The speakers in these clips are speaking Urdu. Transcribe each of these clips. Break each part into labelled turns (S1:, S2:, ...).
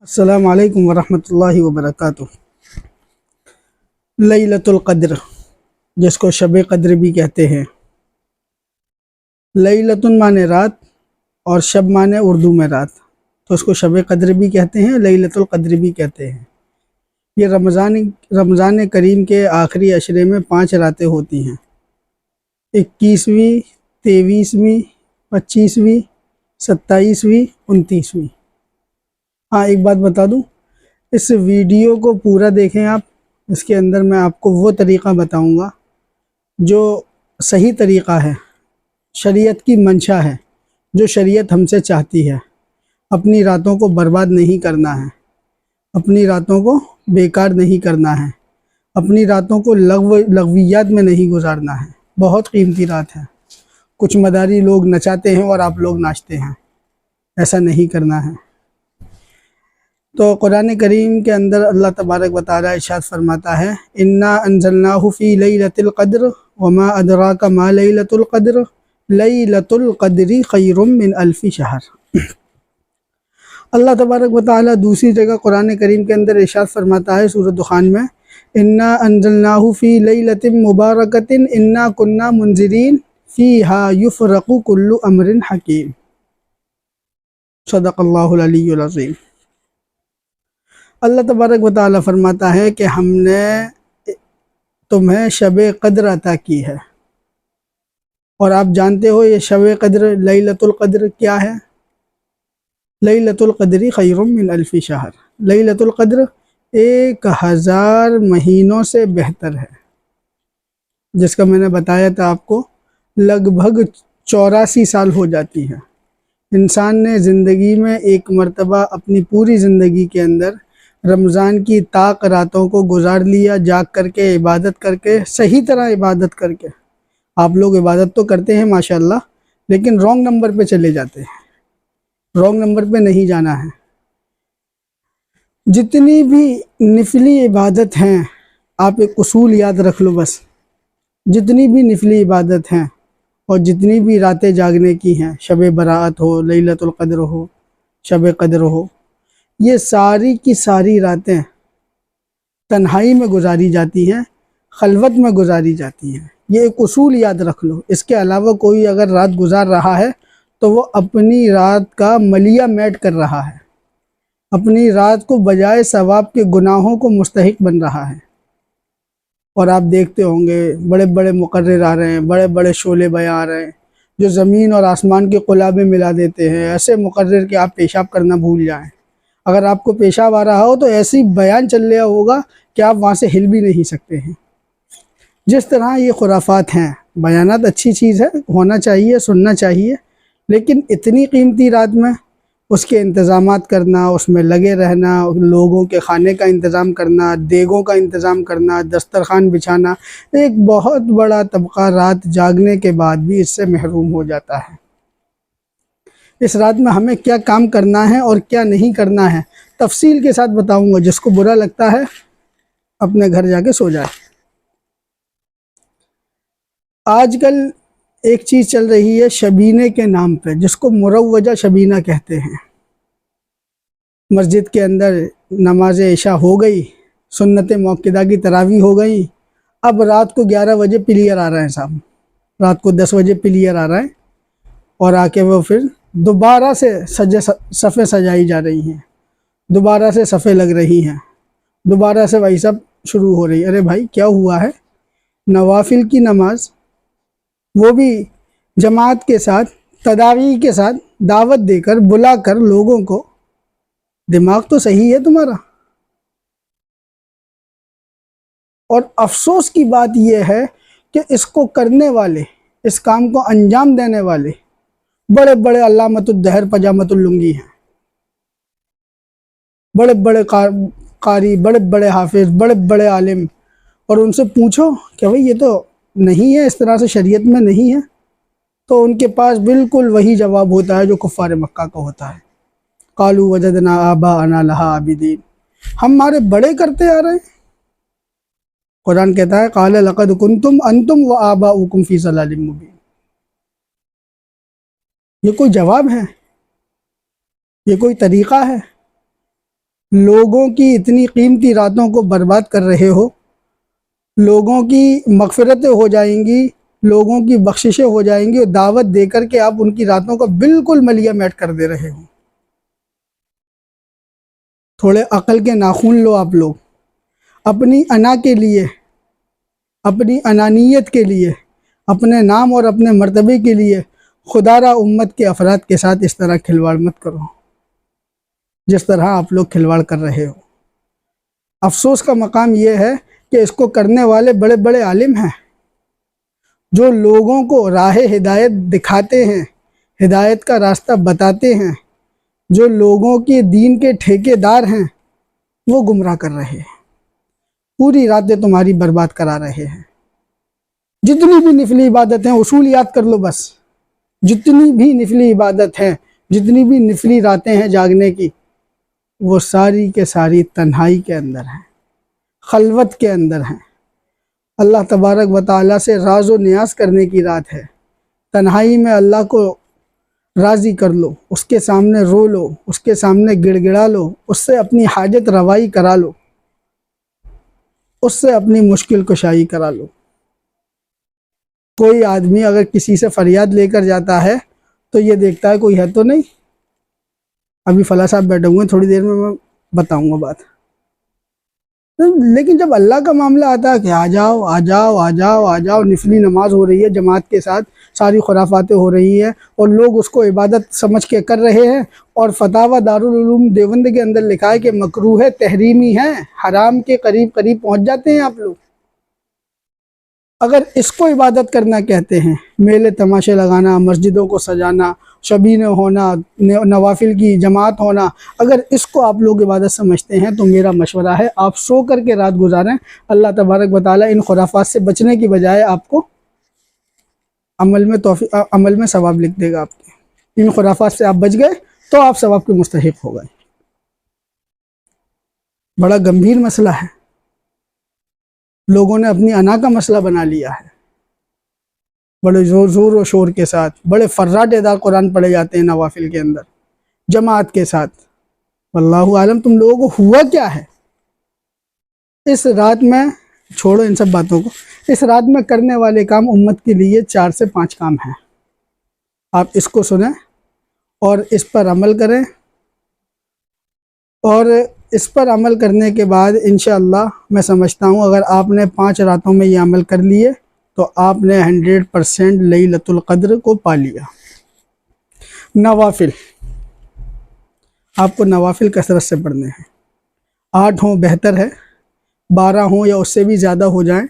S1: السلام علیکم ورحمۃ اللہ وبرکاتہ۔ لیلۃ القدر، جس کو شب قدر بھی کہتے ہیں۔ لیلۃ مانے رات اور شب مانے اردو میں رات، تو اس کو شب قدر بھی کہتے ہیں، لیلۃ القدر بھی کہتے ہیں۔ یہ رمضان کریم کے آخری عشرے میں 5 راتیں ہوتی ہیں، 21ویں، 23ویں، 25ویں، 27ویں، 29ویں۔ ہاں، ایک بات بتا دوں، اس ویڈیو کو پورا دیکھیں آپ۔ اس کے اندر میں آپ کو وہ طریقہ بتاؤں گا جو صحیح طریقہ ہے، شریعت کی منشا ہے، جو شریعت ہم سے چاہتی ہے۔ اپنی راتوں کو برباد نہیں کرنا ہے، اپنی راتوں کو بیکار نہیں کرنا ہے، اپنی راتوں کو لغویات میں نہیں گزارنا ہے۔ بہت قیمتی رات ہے۔ کچھ مداری لوگ نچاتے ہیں اور آپ لوگ ناچتے ہیں، ایسا نہیں کرنا ہے۔ تو قرآن کریم کے اندر اللہ تبارک و تعالیٰ ارشاد فرماتا ہے، انا انزلناہ فی لیلۃ القدر وما ادراک ما لیلۃ القدر لیلۃ القدر خیر من الف شہر۔ اللہ تبارک و تعالیٰ دوسری جگہ قرآن کریم کے اندر ارشاد فرماتا ہے سورۃ دخان میں، انا انزلناہ فی لیلۃ مبارکۃ انا کنا منذرین فیہا یفرق کل امر حکیم۔ صدق اللہ العلی العظیم۔ اللہ تبارک و تعالیٰ فرماتا ہے کہ ہم نے تمہیں شب قدر عطا کی ہے، اور آپ جانتے ہو یہ شب قدر لیلۃ القدر کیا ہے؟ لیلۃ القدر خیر من الف شہر۔ لیلۃ القدر 1000 مہینوں سے بہتر ہے، جس کا میں نے بتایا تھا آپ کو، لگ بھگ 84 سال ہو جاتی ہے۔ انسان نے زندگی میں ایک مرتبہ اپنی پوری زندگی کے اندر رمضان کی طاق راتوں کو گزار لیا، جاگ کر کے، عبادت کر کے، صحیح طرح عبادت کر کے۔ آپ لوگ عبادت تو کرتے ہیں ماشاءاللہ، لیکن رونگ نمبر پہ چلے جاتے ہیں، رونگ نمبر پہ نہیں جانا ہے۔ جتنی بھی نفلی عبادت ہیں، آپ ایک اصول یاد رکھ لو بس، جتنی بھی نفلی عبادت ہیں اور جتنی بھی راتیں جاگنے کی ہیں، شب برات ہو، لیلۃ القدر ہو، شب قدر ہو، یہ ساری کی ساری راتیں تنہائی میں گزاری جاتی ہیں، خلوت میں گزاری جاتی ہیں۔ یہ ایک اصول یاد رکھ لو۔ اس کے علاوہ کوئی اگر رات گزار رہا ہے تو وہ اپنی رات کا ملیہ میٹ کر رہا ہے، اپنی رات کو بجائے ثواب کے گناہوں کو مستحق بن رہا ہے۔ اور آپ دیکھتے ہوں گے بڑے بڑے مقرر آ رہے ہیں، بڑے بڑے شعلے بیان آ رہے ہیں، جو زمین اور آسمان کے قلابیں ملا دیتے ہیں، ایسے مقرر کہ آپ پیشاب کرنا بھول جائیں۔ اگر آپ کو پیشاب آ رہا ہو تو ایسی بیان چل رہا ہوگا کہ آپ وہاں سے ہل بھی نہیں سکتے ہیں۔ جس طرح یہ خرافات ہیں، بیانات اچھی چیز ہے، ہونا چاہیے، سننا چاہیے، لیکن اتنی قیمتی رات میں اس کے انتظامات کرنا، اس میں لگے رہنا، لوگوں کے کھانے کا انتظام کرنا، دیگوں کا انتظام کرنا، دسترخوان بچھانا، ایک بہت بڑا طبقہ رات جاگنے کے بعد بھی اس سے محروم ہو جاتا ہے۔ اس رات میں ہمیں کیا کام کرنا ہے اور کیا نہیں کرنا ہے، تفصیل کے ساتھ بتاؤں گا۔ جس کو برا لگتا ہے اپنے گھر جا کے سو جائے۔ آج کل ایک چیز چل رہی ہے شبینے کے نام پہ، جس کو مروجہ شبینہ کہتے ہیں۔ مسجد کے اندر نماز عشاء ہو گئی، سنت موقدہ کی تراویح ہو گئی، اب رات کو 11 بجے پلیئر آ رہے ہیں صاحب، رات کو 10 بجے پلیئر آ رہا ہے، اور آ کے وہ پھر دوبارہ سے صفیں سجائی جا رہی ہیں، دوبارہ سے صفیں لگ رہی ہیں، دوبارہ سے وہی سب شروع ہو رہی ہے۔ ارے بھائی کیا ہوا ہے؟ نوافل کی نماز، وہ بھی جماعت کے ساتھ، تراویح کے ساتھ، دعوت دے کر، بلا کر لوگوں کو۔ دماغ تو صحیح ہے تمہارا؟ اور افسوس کی بات یہ ہے کہ اس کو کرنے والے، اس کام کو انجام دینے والے بڑے بڑے علامت الدہر پجامت اللنگی ہیں، بڑے بڑے قاری، بڑے بڑے حافظ، بڑے بڑے عالم، اور ان سے پوچھو کہ بھئی یہ تو نہیں ہے، اس طرح سے شریعت میں نہیں ہے، تو ان کے پاس بالکل وہی جواب ہوتا ہے جو کفار مکہ کا ہوتا ہے، قالوا وجدنا آباءنا لها عابدین، ہمارے بڑے کرتے آ رہے ہیں۔ قرآن کہتا ہے قال لقد کنتم انتم وآباؤکم فی ضلال مبین۔ یہ کوئی جواب ہے؟ یہ کوئی طریقہ ہے؟ لوگوں کی اتنی قیمتی راتوں کو برباد کر رہے ہو، لوگوں کی مغفرتیں ہو جائیں گی، لوگوں کی بخششیں ہو جائیں گی، اور دعوت دے کر کے آپ ان کی راتوں کو بالکل ملیہ میٹ کر دے رہے ہو۔ تھوڑے عقل کے ناخن لو آپ لوگ، اپنی انا کے لیے، اپنی انانیت کے لیے، اپنے نام اور اپنے مرتبے کے لیے خدا را امت کے افراد کے ساتھ اس طرح کھلواڑ مت کرو جس طرح آپ لوگ کھلواڑ کر رہے ہو۔ افسوس کا مقام یہ ہے کہ اس کو کرنے والے بڑے بڑے عالم ہیں، جو لوگوں کو راہ ہدایت دکھاتے ہیں، ہدایت کا راستہ بتاتے ہیں، جو لوگوں کے دین کے ٹھیکے دار ہیں، وہ گمراہ کر رہے ہیں، پوری راتیں تمہاری برباد کرا رہے ہیں۔ جتنی بھی نفلی عبادت ہیں، اصول یاد کر لو بس، جتنی بھی نفلی عبادت ہے، جتنی بھی نفلی راتیں ہیں جاگنے کی، وہ ساری کے ساری تنہائی کے اندر ہیں، خلوت کے اندر ہیں۔ اللہ تبارک و تعالیٰ سے راز و نیاز کرنے کی رات ہے۔ تنہائی میں اللہ کو راضی کر لو، اس کے سامنے رو لو، اس کے سامنے گڑ گڑا لو، اس سے اپنی حاجت روائی کرا لو، اس سے اپنی مشکل کشائی کرا لو۔ کوئی آدمی اگر کسی سے فریاد لے کر جاتا ہے تو یہ دیکھتا ہے کوئی ہے تو نہیں، ابھی فلاں صاحب بیٹھے ہوئے ہیں، تھوڑی دیر میں بتاؤں گا بات۔ لیکن جب اللہ کا معاملہ آتا ہے کہ آ جاؤ آ جاؤ آ جاؤ آ جاؤ، نفلی نماز ہو رہی ہے جماعت کے ساتھ، ساری خرافاتیں ہو رہی ہیں اور لوگ اس کو عبادت سمجھ کے کر رہے ہیں، اور فتاوی دارالعلوم دیوبند کے اندر لکھا ہے کہ مکروہ تحریمی ہے، حرام کے قریب قریب پہنچ جاتے ہیں آپ لوگ۔ اگر اس کو عبادت کرنا کہتے ہیں، میلے تماشے لگانا، مسجدوں کو سجانا، شبینے ہونا، نوافل کی جماعت ہونا، اگر اس کو آپ لوگ عبادت سمجھتے ہیں تو میرا مشورہ ہے آپ سو کر کے رات گزاریں۔ اللہ تبارک و تعالیٰ ان خرافات سے بچنے کی بجائے آپ کو عمل میں ثواب لکھ دے گا۔ آپ کے ان خرافات سے آپ بچ گئے تو آپ ثواب کے مستحق ہو گئے۔ بڑا گمبھیر مسئلہ ہے، لوگوں نے اپنی انا کا مسئلہ بنا لیا ہے۔ بڑے زور و شور کے ساتھ، بڑے فراٹے دار قرآن پڑھے جاتے ہیں نوافل کے اندر جماعت کے ساتھ۔ واللہ عالم تم لوگوں کو ہوا کیا ہے اس رات میں؟ چھوڑو ان سب باتوں کو، اس رات میں کرنے والے کام امت کے لیے 4 سے 5 کام ہیں۔ آپ اس کو سنیں اور اس پر عمل کریں، اور اس پر عمل کرنے کے بعد انشاءاللہ میں سمجھتا ہوں اگر آپ نے 5 راتوں میں یہ عمل کر لیے تو آپ نے 100% لیلۃ القدر کو پا لیا۔ نوافل، آپ کو نوافل کثرت سے پڑھنے ہیں، 8 ہوں بہتر ہے، 12 ہوں یا اس سے بھی زیادہ ہو جائیں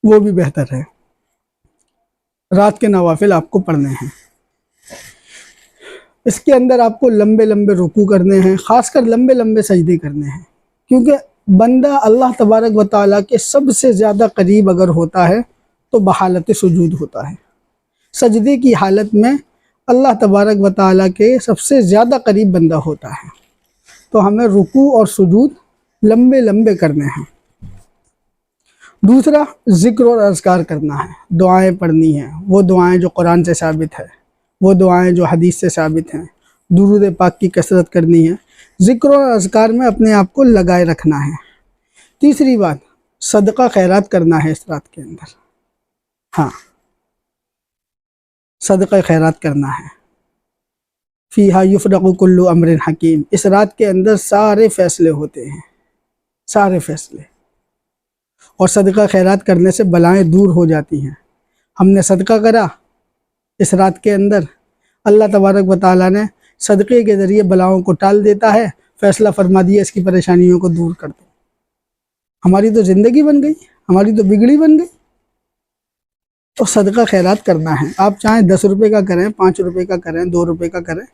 S1: وہ بھی بہتر ہے۔ رات کے نوافل آپ کو پڑھنے ہیں، اس کے اندر آپ کو لمبے لمبے رکوع کرنے ہیں، خاص کر لمبے لمبے سجدے کرنے ہیں، کیونکہ بندہ اللہ تبارک و تعالیٰ کے سب سے زیادہ قریب اگر ہوتا ہے تو بحالت سجود ہوتا ہے۔ سجدے کی حالت میں اللہ تبارک و تعالیٰ کے سب سے زیادہ قریب بندہ ہوتا ہے، تو ہمیں رکوع اور سجود لمبے لمبے کرنے ہیں۔ دوسرا، ذکر اور اذکار کرنا ہے، دعائیں پڑھنی ہیں، وہ دعائیں جو قرآن سے ثابت ہے، وہ دعائیں جو حدیث سے ثابت ہیں، درود پاک کی کثرت کرنی ہے، ذکر اور اذکار میں اپنے آپ کو لگائے رکھنا ہے۔ تیسری بات، صدقہ خیرات کرنا ہے اس رات کے اندر، ہاں صدقہ خیرات کرنا ہے۔ فیہا یفرق کل امر حکیم، اس رات کے اندر سارے فیصلے ہوتے ہیں، سارے فیصلے، اور صدقہ خیرات کرنے سے بلائیں دور ہو جاتی ہیں۔ ہم نے صدقہ کرا اس رات کے اندر، اللہ تبارک و تعالیٰ نے صدقے کے ذریعے بلاؤں کو ٹال دیتا ہے، فیصلہ فرما دیا اس کی پریشانیوں کو دور کر دو۔ ہماری تو زندگی بن گئی، ہماری تو بگڑی بن گئی۔ تو صدقہ خیرات کرنا ہے، آپ چاہیں 10 روپے کا کریں، 5 روپے کا کریں، 2 روپے کا کریں،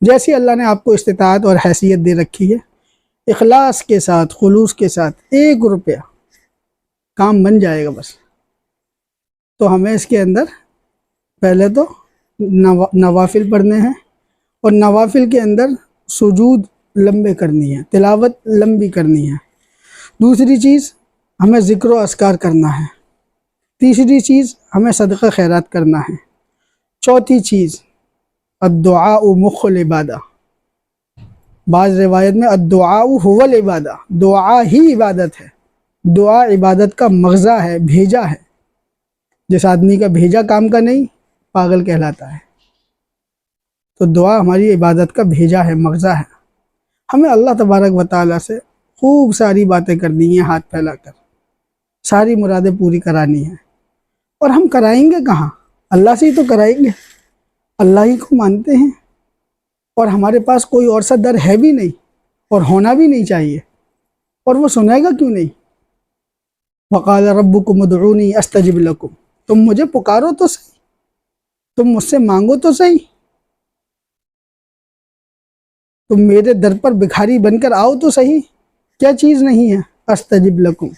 S1: جیسی اللہ نے آپ کو استطاعت اور حیثیت دے رکھی ہے، اخلاص کے ساتھ، خلوص کے ساتھ 1 روپیہ کام بن جائے گا بس۔ تو ہمیں اس کے اندر پہلے تو نوافل پڑھنے ہیں، اور نوافل کے اندر سجود لمبے کرنی ہے، تلاوت لمبی کرنی ہے۔ دوسری چیز، ہمیں ذکر و اذکار کرنا ہے۔ تیسری چیز، ہمیں صدقہ خیرات کرنا ہے۔ چوتھی چیز، الدعاء مخ العبادہ، بعض روایت میں الدعاء هو العبادہ، دعا ہی عبادت ہے، دعا عبادت کا مغزا ہے، بھیجا ہے۔ جس آدمی کا بھیجا کام کا نہیں، پاگل کہلاتا ہے۔ تو دعا ہماری عبادت کا بھیجا ہے، مغزا ہے۔ ہمیں اللہ تبارک و تعالیٰ سے خوب ساری باتیں کرنی ہیں، ہاتھ پھیلا کر ساری مرادیں پوری کرانی ہیں۔ اور ہم کرائیں گے کہاں؟ اللہ سے ہی تو کرائیں گے، اللہ ہی کو مانتے ہیں، اور ہمارے پاس کوئی اور سا در ہے بھی نہیں، اور ہونا بھی نہیں چاہیے، اور وہ سنے گا کیوں نہیں؟ وقال ربکم ادعونی استجب لکم، تم مجھے پکارو تو صحیح، تم مجھ سے مانگو تو صحیح، تم میرے در پر بھکاری بن کر آؤ تو صحیح، کیا چیز نہیں ہے؟ استجب لکم،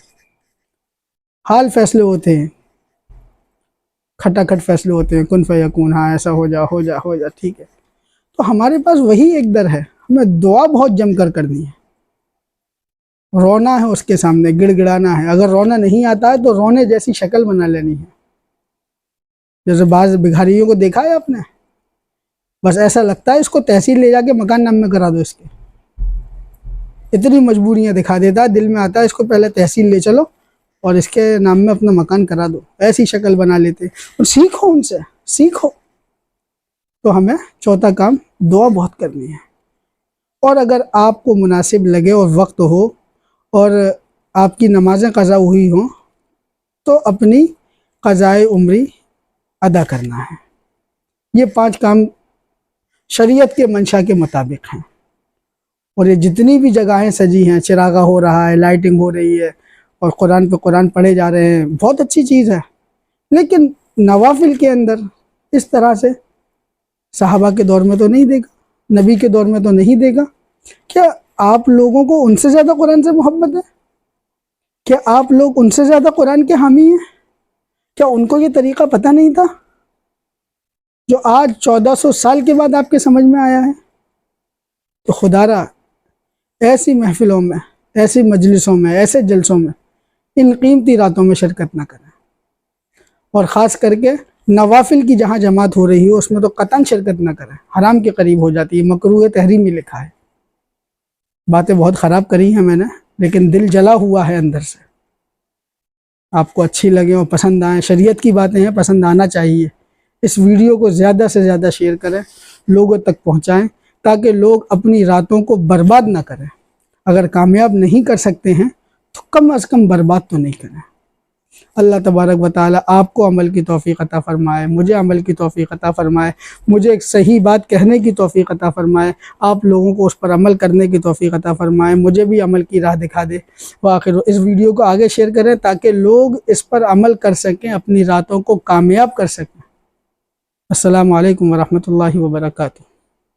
S1: حال فیصلے ہوتے ہیں، کھٹا کھٹ فیصلے ہوتے ہیں، کن فیکون، ہاں ایسا ہو جا ہو جا ہو جا، ٹھیک ہے۔ تو ہمارے پاس وہی ایک در ہے، ہمیں دعا بہت جم کر کرنی ہے، رونا ہے اس کے سامنے، گڑ گڑانا ہے۔ اگر رونا نہیں آتا ہے تو رونے جیسی شکل بنا لینی ہے۔ جیسے بعض بھکاریوں کو دیکھا ہے آپ نے، بس ایسا لگتا ہے اس کو تحصیل لے جا کے مکان نام میں کرا دو، اس کے اتنی مجبوریاں دکھا دیتا ہے، دل میں آتا ہے اس کو پہلے تحصیل لے چلو اور اس کے نام میں اپنا مکان کرا دو، ایسی شکل بنا لیتے۔ اور سیکھو ان سے، سیکھو۔ تو ہمیں چوتھا کام دعا بہت کرنی ہے۔ اور اگر آپ کو مناسب لگے اور وقت ہو اور آپ کی نمازیں قضا ہوئی ہوں تو اپنی قضائے عمری ادا کرنا ہے۔ یہ 5 کام شریعت کے منشا کے مطابق ہیں، اور یہ جتنی بھی جگہیں سجی ہیں، چراغا ہو رہا ہے، لائٹنگ ہو رہی ہے، اور قرآن پہ قرآن پڑھے جا رہے ہیں، بہت اچھی چیز ہے، لیکن نوافل کے اندر اس طرح سے صحابہ کے دور میں تو نہیں دیکھا، نبی کے دور میں تو نہیں دیکھا۔ کیا آپ لوگوں کو ان سے زیادہ قرآن سے محبت ہے؟ کیا آپ لوگ ان سے زیادہ قرآن کے حامی ہیں؟ کیا ان کو یہ طریقہ پتہ نہیں تھا جو آج 1400 سال کے بعد آپ کے سمجھ میں آیا ہے؟ تو خدا را ایسی محفلوں میں، ایسی مجلسوں میں، ایسے جلسوں میں، ان قیمتی راتوں میں شرکت نہ کریں، اور خاص کر کے نوافل کی جہاں جماعت ہو رہی ہو اس میں تو قطعاً شرکت نہ کریں، حرام کے قریب ہو جاتی ہے، مکروہ تحریمی لکھا ہے۔ باتیں بہت خراب کری ہیں میں نے، لیکن دل جلا ہوا ہے اندر سے۔ آپ کو اچھی لگیں اور پسند آئیں، شریعت کی باتیں ہیں، پسند آنا چاہیے۔ اس ویڈیو کو زیادہ سے زیادہ شیئر کریں، لوگوں تک پہنچائیں، تاکہ لوگ اپنی راتوں کو برباد نہ کریں۔ اگر کامیاب نہیں کر سکتے ہیں تو کم از کم برباد تو نہیں کریں۔ اللہ تبارک و تعالی آپ کو عمل کی توفیق عطا فرمائے، مجھے عمل کی توفیق عطا فرمائے، مجھے ایک صحیح بات کہنے کی توفیق عطا فرمائے، آپ لوگوں کو اس پر عمل کرنے کی توفیق عطا فرمائے، مجھے بھی عمل کی راہ دکھا دے۔ وآخر اس ویڈیو کو آگے شیئر کریں تاکہ لوگ اس پر عمل کر سکیں، اپنی راتوں کو کامیاب کر سکیں۔ السلام علیکم ورحمۃ اللہ وبرکاتہ۔